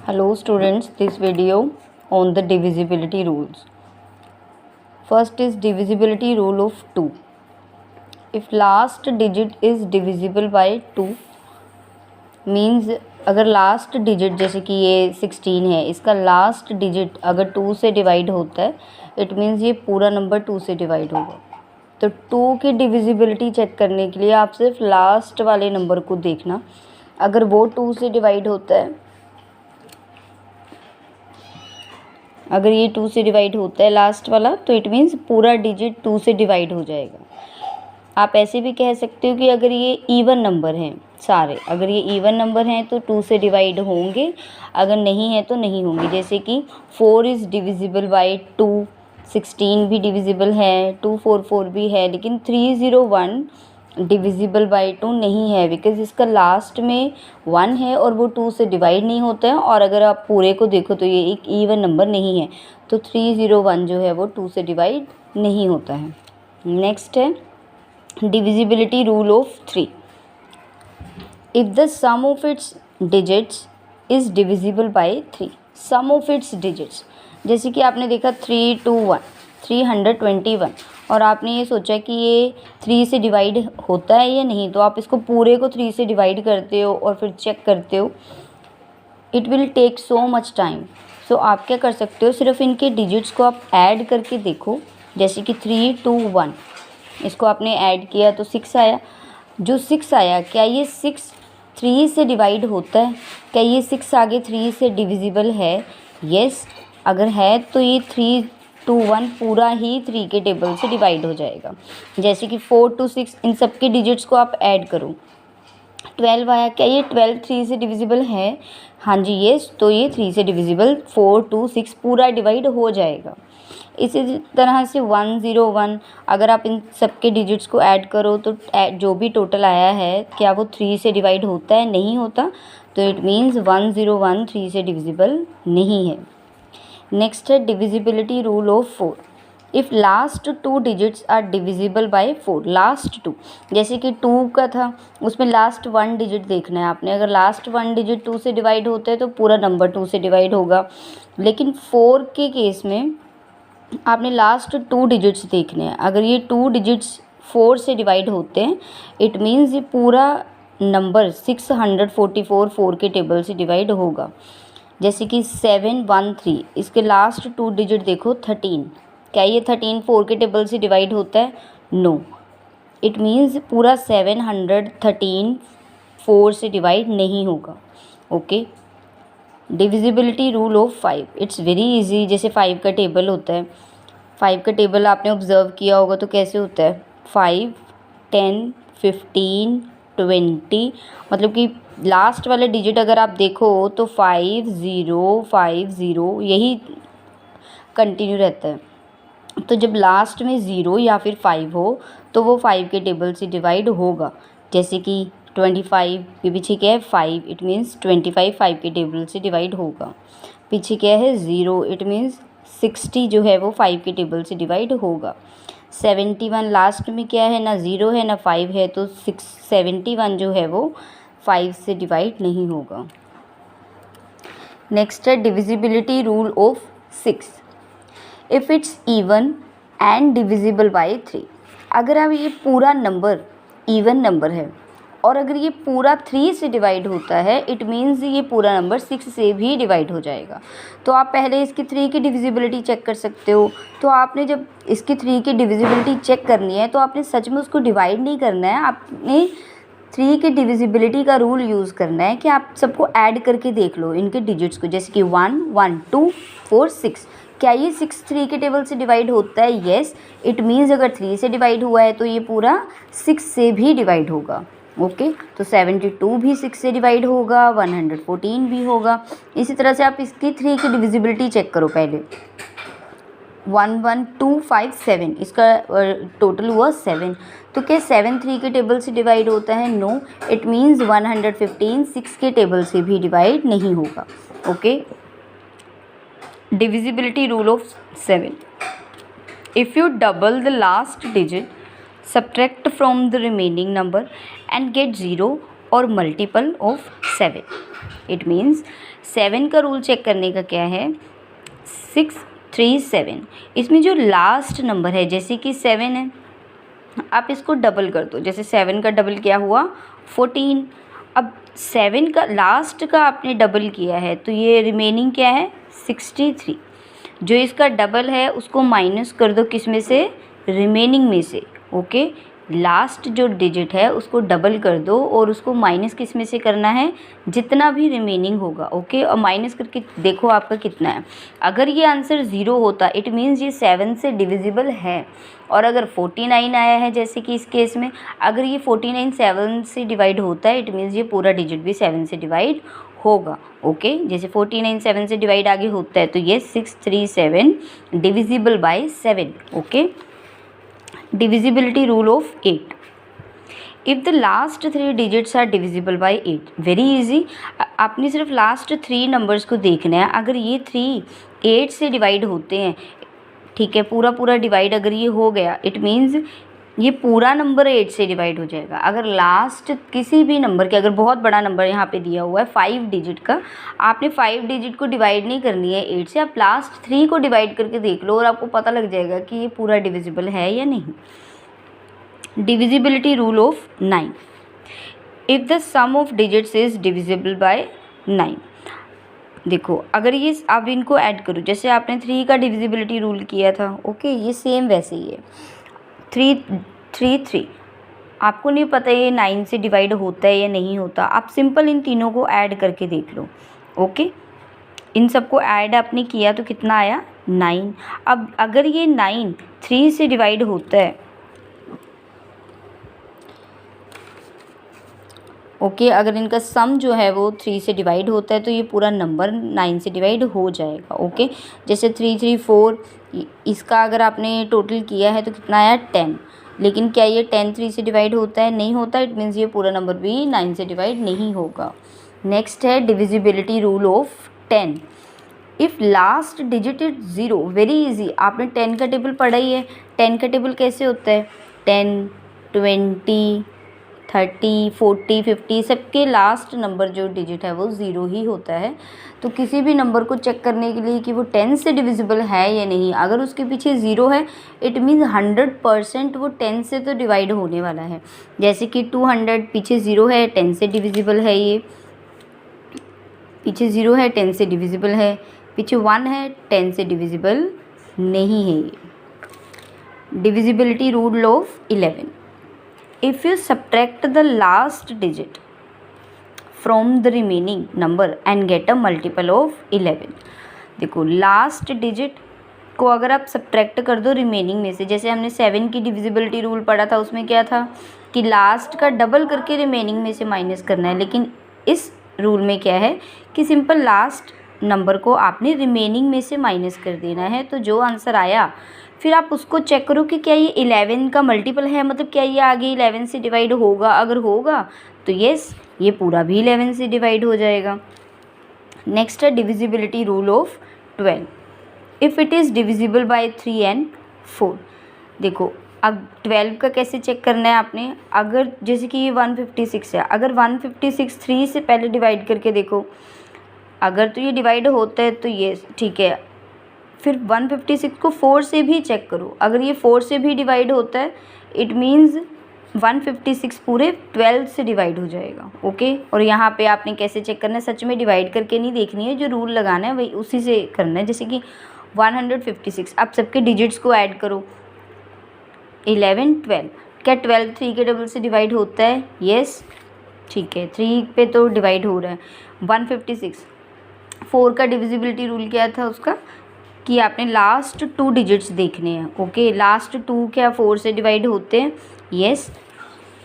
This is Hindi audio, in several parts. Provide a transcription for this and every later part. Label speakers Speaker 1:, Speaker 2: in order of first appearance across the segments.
Speaker 1: Hello students, this video on the divisibility rules. First is divisibility rule of 2. If last digit is divisible by 2 means अगर लास्ट डिजिट जैसे कि ये 16 है, इसका लास्ट डिजिट अगर 2 से डिवाइड होता है इट मीन्स ये पूरा नंबर 2 से डिवाइड होगा। तो 2 की डिविजिबिलिटी चेक करने के लिए आप सिर्फ लास्ट वाले नंबर को देखना, अगर वो 2 से डिवाइड होता है, अगर ये 2 से डिवाइड होता है लास्ट वाला, तो इट मीन्स पूरा डिजिट 2 से डिवाइड हो जाएगा। आप ऐसे भी कह सकते हो कि अगर ये इवन नंबर हैं सारे, अगर ये इवन नंबर हैं तो 2 से डिवाइड होंगे, अगर नहीं है तो नहीं होंगे। जैसे कि 4 इज़ डिविजिबल बाय 2, 16 भी डिविजिबल है, 244 भी है, लेकिन 301 डिविजिबल बाय 2 नहीं है बिकॉज़ इसका लास्ट में 1 है और वो 2 से डिवाइड नहीं होता है। और अगर आप पूरे को देखो तो ये एक इवन नंबर नहीं है, तो 301 जो है वो 2 से डिवाइड नहीं होता है। नेक्स्ट है divisibility rule of 3. If the sum of its digits is divisible by 3, sum of its digits, जैसे कि आपने देखा 321 321 और आपने ये सोचा कि ये 3 से डिवाइड होता है या नहीं, तो आप इसको पूरे को 3 से डिवाइड करते हो और फिर चेक करते हो। It will take so much time. So आप क्या कर सकते हो, सिर्फ इनके डिजिट्स को आप ऐड करके देखो। जैसे कि 321 इसको आपने ऐड किया तो 6 आया। जो 6 आया, क्या ये 6 3 से डिवाइड होता है? क्या ये 6 आगे 3 से डिविजिबल है? यस, अगर है तो ये 321 पूरा ही 3 के टेबल से डिवाइड हो जाएगा। जैसे कि 4 to 6 इन सब के डिजिट्स को आप ऐड करो, 12 आया। क्या ये 12 3 से डिविजिबल है? हाँ जी, यस, तो ये 3 से डिविजिबल 4 to 6 पूरा डिवाइड हो जाएगा। इसी तरह से 101 अगर आप इन सब के डिजिट्स को ऐड करो तो जो भी टोटल आया है, क्या वो 3 से डिवाइड होता है? नहीं होता, तो इट मीन्स 101 3 से डिविजिबल नहीं है। नेक्स्ट है divisibility rule of 4. If last 2 digits are divisible by 4, last 2, जैसे कि 2 का था उसमें लास्ट 1 डिजिट देखना है आपने। अगर लास्ट 1 डिजिट 2 से डिवाइड होता है तो पूरा नंबर 2 से डिवाइड होगा, लेकिन 4 के केस में आपने लास्ट 2 डिजिट्स देखने हैं। अगर ये 2 डिजिट्स 4 से डिवाइड होते हैं इट मीन्स ये पूरा नंबर 644 4 के टेबल से डिवाइड होगा। जैसे कि 713 इसके लास्ट 2 डिजिट देखो 13, क्या ये 13 4 के टेबल से डिवाइड होता है? नो, इट मीन्स पूरा 713 4 से डिवाइड नहीं होगा। Okay. Divisibility rule of 5. It's very easy. जैसे 5 का टेबल होता है, 5 का टेबल आपने ऑब्ज़र्व किया होगा तो कैसे होता है? 5 10 15 20, मतलब कि लास्ट वाले डिजिट अगर आप देखो तो 5050 यही कंटिन्यू रहता है। तो जब लास्ट में 0 या फिर 5 हो तो वो 5 के टेबल से डिवाइड होगा। जैसे कि 25 के पीछे क्या है? 5, इट मीन्स 25 5 के टेबल से डिवाइड होगा। पीछे क्या है? 0, इट मीन्स 60 जो है वो 5 के टेबल से डिवाइड होगा। 71 लास्ट में क्या है? ना 0 है ना 5 है, तो 71 जो है वो 5 से डिवाइड नहीं होगा। नेक्स्ट है divisibility rule of 6. If it's even and divisible by 3, अगर अब ये पूरा नंबर इवन नंबर है और अगर ये पूरा 3 से डिवाइड होता है इट मीन्स ये पूरा नंबर 6 से भी डिवाइड हो जाएगा। तो आप पहले इसकी 3 की डिविजिबिलिटी चेक कर सकते हो। तो आपने जब इसकी 3 की डिविजिबिलिटी चेक करनी है तो आपने सच में उसको डिवाइड नहीं करना है, आपने 3 की डिविजिबिलिटी का रूल यूज़ करना है कि आप सबको ऐड करके देख लो इनके डिजिट्स को। जैसे कि 1 1 2 4 6, क्या ये 6 3 के टेबल से डिवाइड होता है? येस, इट मीन्स अगर 3 से डिवाइड हुआ है तो ये पूरा 6 से भी डिवाइड होगा। ओके, तो 72 भी 6 से डिवाइड होगा, 114 भी होगा। इसी तरह से आप इसकी 3 की डिविजिबिलिटी चेक करो पहले। 1 1 2 5 7 इसका टोटल हुआ 7, तो क्या 7 3 के टेबल से डिवाइड होता है? नो, इट मीन्स 115 6 के टेबल से भी डिवाइड नहीं होगा। Okay. Divisibility rule of 7. If U double the last digit, subtract from the remaining number and get 0 और मल्टीपल ऑफ 7। इट मीन्स 7 का रूल चेक करने का क्या है, 637। इसमें जो लास्ट नंबर है, जैसे कि 7 है, आप इसको डबल कर दो। जैसे 7 का डबल क्या हुआ, 14। अब 7 का लास्ट का आपने डबल किया है तो ये रिमेनिंग क्या है, 63। जो इसका डबल है उसको माइनस कर दो, किस में से, रिमेनिंग में से। ओके, लास्ट जो डिजिट है उसको डबल कर दो और उसको माइनस किस में से करना है, जितना भी रिमेनिंग होगा। ओके, और माइनस करके देखो आपका कितना है। अगर ये आंसर 0 होता इट मीन्स ये 7 से डिविजिबल है। और अगर 49 आया है जैसे कि इस केस में, अगर ये 49 7 से डिवाइड होता है इट मीन्स ये पूरा डिजिट भी 7 से डिवाइड होगा। ओके, जैसे 49 7 से डिवाइड आगे होता है तो ये 637 divisible by 7। Okay, divisibility rule of 8. If the last 3 digits are divisible by 8, very easy, आपने सिर्फ लास्ट 3 नंबर्स को देखना है। अगर ये 3 8 से डिवाइड होते हैं, ठीक है, पूरा डिवाइड अगर ये हो गया इट मीन्स ये पूरा नंबर 8 से डिवाइड हो जाएगा। अगर लास्ट किसी भी नंबर के, अगर बहुत बड़ा नंबर यहाँ पे दिया हुआ है 5 डिजिट का, आपने 5 डिजिट को डिवाइड नहीं करनी है 8 से, आप लास्ट 3 को डिवाइड करके देख लो और आपको पता लग जाएगा कि ये पूरा डिविजिबल है या नहीं। Divisibility rule of 9। If the sum of digits is divisible by 9। देखो, अगर ये आप इनको ऐड करो, जैसे आपने 3 का डिविजिबिलिटी रूल किया था, ओके, ये सेम वैसे ही है। 3 आपको नहीं पता ये 9 से डिवाइड होता है या नहीं होता, आप सिंपल इन तीनों को ऐड करके देख लो। ओके, इन सबको ऐड आपने किया तो कितना आया, 9। अब अगर ये 9 3 से डिवाइड होता है, ओके, अगर इनका सम जो है वो 3 से डिवाइड होता है तो ये पूरा नंबर 9 से डिवाइड हो जाएगा। ओके, जैसे 3 3 4, इसका अगर आपने टोटल किया है तो कितना आया, 10। लेकिन क्या ये 10 3 से डिवाइड होता है, नहीं होता, इट मीन्स ये पूरा नंबर भी 9 से डिवाइड नहीं होगा। नेक्स्ट है divisibility rule of 10। If last digit is 0, very easy, आपने 10 का टेबल पढ़ा ही है। 10 का टेबल कैसे होता है, 10 20 30 40 50, सबके लास्ट नंबर जो डिजिट है वो 0 ही होता है। तो किसी भी नंबर को चेक करने के लिए कि वो 10 से डिविजिबल है या नहीं, अगर उसके पीछे 0 है इट मीन्स 100% वो 10 से तो डिवाइड होने वाला है। जैसे कि 200, पीछे 0 है, 10 से डिविजिबल है, ये पीछे 0 है, 10 से डिविजिबल है, पीछे 1 है, 10 से डिविजिबल नहीं है ये। Divisibility rule of 11। If you subtract the last digit from the remaining number and get a multiple of 11, देखो लास्ट डिजिट को अगर आप सब्ट्रैक्ट कर दो रिमेनिंग में से, जैसे हमने 7 की डिविजिबिलिटी रूल पढ़ा था, उसमें क्या था कि लास्ट का डबल करके रिमेनिंग में से माइनस करना है। लेकिन इस रूल में क्या है कि सिंपल लास्ट नंबर को आपने रिमेनिंग में से माइनस कर देना है। तो जो आंसर आया फिर आप उसको चेक करो कि क्या ये 11 का मल्टीपल है, मतलब क्या ये आगे 11 से डिवाइड होगा। अगर होगा तो येस, ये पूरा भी 11 से डिवाइड हो जाएगा। नेक्स्ट है divisibility rule of 12। If it is divisible by 3 and 4। देखो, अब 12 का कैसे चेक करना है आपने, अगर जैसे कि ये 156 है, अगर 156 3 से पहले डिवाइड करके देखो, अगर तो ये डिवाइड होता है तो ये ठीक है। फिर 156 को 4 से भी चेक करो, अगर ये 4 से भी डिवाइड होता है इट मीन्स 156 पूरे 12 से डिवाइड हो जाएगा। ओके, और यहाँ पे आपने कैसे चेक करना है, सच में डिवाइड करके नहीं देखनी है, जो रूल लगाना है वही उसी से करना है। जैसे कि 156, आप सबके डिजिट्स को ऐड करो, 11 12, क्या 12 3 के डबल से डिवाइड होता है, येस, ठीक है, 3 पे तो डिवाइड हो रहा है। 156, 4 का डिविजिबिलिटी रूल क्या था उसका कि आपने लास्ट 2 डिजिट्स देखने हैं। ओके, लास्ट 2 क्या 4 से डिवाइड होते हैं, येस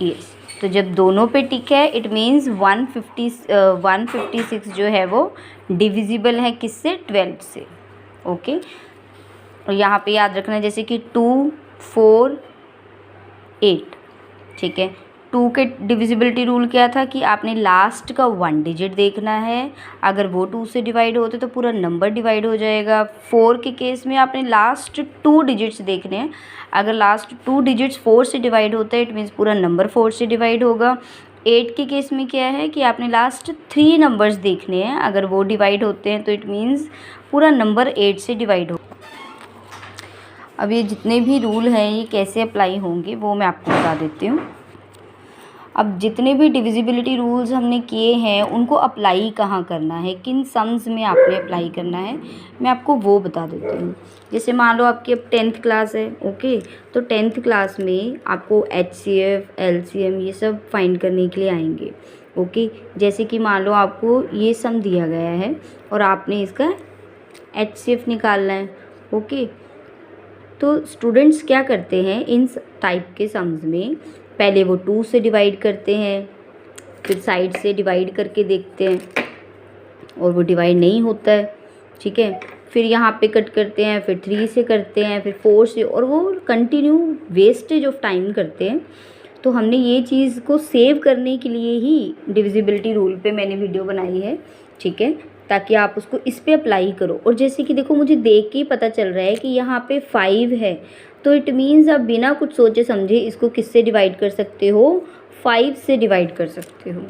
Speaker 1: येस। तो जब दोनों पे टिक है इट मीन्स 156 जो है वो डिविजिबल है किससे, 12 से। ओके, और यहाँ पे याद रखना है जैसे कि 2 4 8, ठीक है। 2 के डिविजिबिलिटी रूल क्या था कि आपने लास्ट का 1 डिजिट देखना है, अगर वो 2 से डिवाइड होते तो पूरा नंबर डिवाइड हो जाएगा। 4 के केस में आपने लास्ट 2 डिजिट्स देखने हैं, अगर लास्ट 2 डिजिट्स 4 से डिवाइड होता है इट मीन्स पूरा नंबर 4 से डिवाइड होगा। 8 के केस में क्या है कि आपने लास्ट 3 नंबर्स देखने हैं, अगर वो डिवाइड होते हैं तो इट मीन्स पूरा नंबर 8 से डिवाइड हो। अब ये जितने भी रूल हैं ये कैसे अप्लाई होंगे वो मैं आपको बता देती हूँ। अब जितने भी डिविजिबिलिटी रूल्स हमने किए हैं उनको अप्लाई कहाँ करना है, किन सम्स में आपने अप्लाई करना है, मैं आपको वो बता देती हूँ। जैसे मान लो आपकी अब 10th क्लास है, ओके, तो 10th क्लास में आपको HCF, LCM ये सब फाइंड करने के लिए आएंगे, ओके। जैसे कि मान लो आपको ये सम दिया गया है और आपने इसका HCF निकालना है, ओके। तो स्टूडेंट्स क्या करते हैं इन टाइप के सम्स में, पहले वो 2 से डिवाइड करते हैं, फिर साइड से डिवाइड करके देखते हैं और वो डिवाइड नहीं होता है, ठीक है। फिर यहाँ पे कट करते हैं, फिर 3 से करते हैं, फिर 4 से, और वो कंटिन्यू वेस्टेज ऑफ टाइम करते हैं। तो हमने ये चीज़ को सेव करने के लिए ही डिविजिबिलिटी रूल पे मैंने वीडियो बनाई है, ठीक है, ताकि आप उसको इस पे अप्लाई करो। और जैसे कि देखो मुझे देख के ही पता चल रहा है कि यहाँ पे 5 है, तो इट मीन्स आप बिना कुछ सोचे समझे इसको किससे डिवाइड कर सकते हो, 5 से डिवाइड कर सकते हो।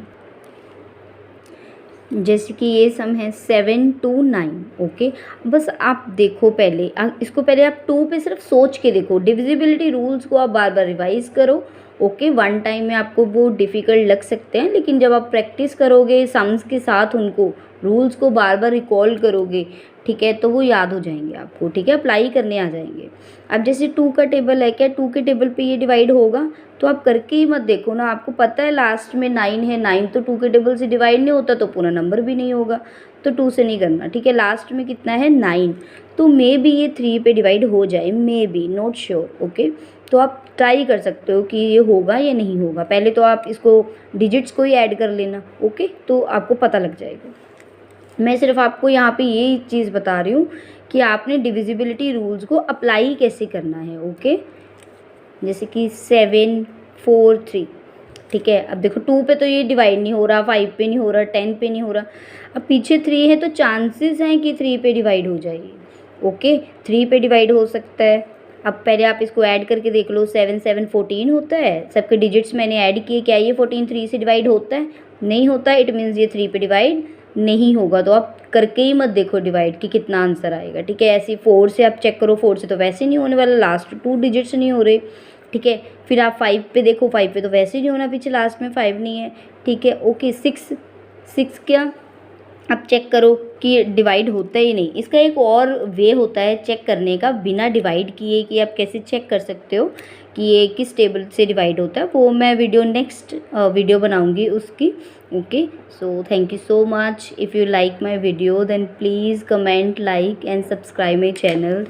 Speaker 1: जैसे कि ये सम है 7 to 9, ओके। बस आप देखो पहले इसको, पहले आप 2 पे सिर्फ सोच के देखो, डिविजिबिलिटी रूल्स को आप बार बार रिवाइज करो, ओके। वन टाइम में आपको वो डिफ़िकल्ट लग सकते हैं, लेकिन जब आप प्रैक्टिस करोगे सम्स के साथ, उनको रूल्स को बार बार रिकॉल करोगे, ठीक है, तो वो याद हो जाएंगे आपको, ठीक है, अप्लाई करने आ जाएंगे। अब जैसे 2 का टेबल है, क्या 2 के टेबल पे ये डिवाइड होगा? तो आप करके ही मत देखो ना, आपको पता है लास्ट में 9 है, 9 तो 2 के टेबल से डिवाइड नहीं होता, तो पूरा नंबर भी नहीं होगा, तो 2 से नहीं करना, ठीक है। लास्ट में कितना है 9, तो मे बी ये 3 पे डिवाइड हो जाए, may be, not sure, okay. तो आप ट्राई कर सकते हो कि ये होगा या नहीं होगा। पहले तो आप इसको डिजिट्स को ही ऐड कर लेना, ओके, तो आपको पता लग जाएगा। मैं सिर्फ आपको यहाँ पे ये चीज़ बता रही हूँ कि आपने डिविजिबिलिटी रूल्स को अप्लाई कैसे करना है, ओके। जैसे कि 7 4 3, ठीक है। अब देखो 2 पे तो ये डिवाइड नहीं हो रहा, 5 पे नहीं हो रहा, 10 पे नहीं हो रहा। अब पीछे 3 है तो चांसेस हैं कि 3 पे डिवाइड हो जाएगी, ओके, 3 पे डिवाइड हो सकता है। अब पहले आप इसको ऐड करके देख लो, 7 7 14 होता है, सबके डिजिट्स मैंने ऐड किए, क्या ये 14 3 से डिवाइड होता है? नहीं होता है, इट मीन्स ये 3 पे डिवाइड नहीं होगा। तो आप करके ही मत देखो डिवाइड कि कितना आंसर आएगा, ठीक है। ऐसे 4 से आप चेक करो, 4 से तो वैसे नहीं होने वाला, लास्ट 2 डिजिट्स नहीं हो रहे, ठीक है। फिर आप 5 पे देखो, 5 पे तो वैसे ही नहीं होना, पीछे लास्ट में 5 नहीं है, ठीक है, ओके। 6 क्या आप चेक करो कि डिवाइड होता ही नहीं। इसका एक और वे होता है चेक करने का बिना डिवाइड किए, कि आप कैसे चेक कर सकते हो कि ये किस टेबल से डिवाइड होता है, वो मैं वीडियो नेक्स्ट वीडियो बनाऊंगी उसकी, okay. So thank you so much. If you like my video then please comment, like and subscribe my channel.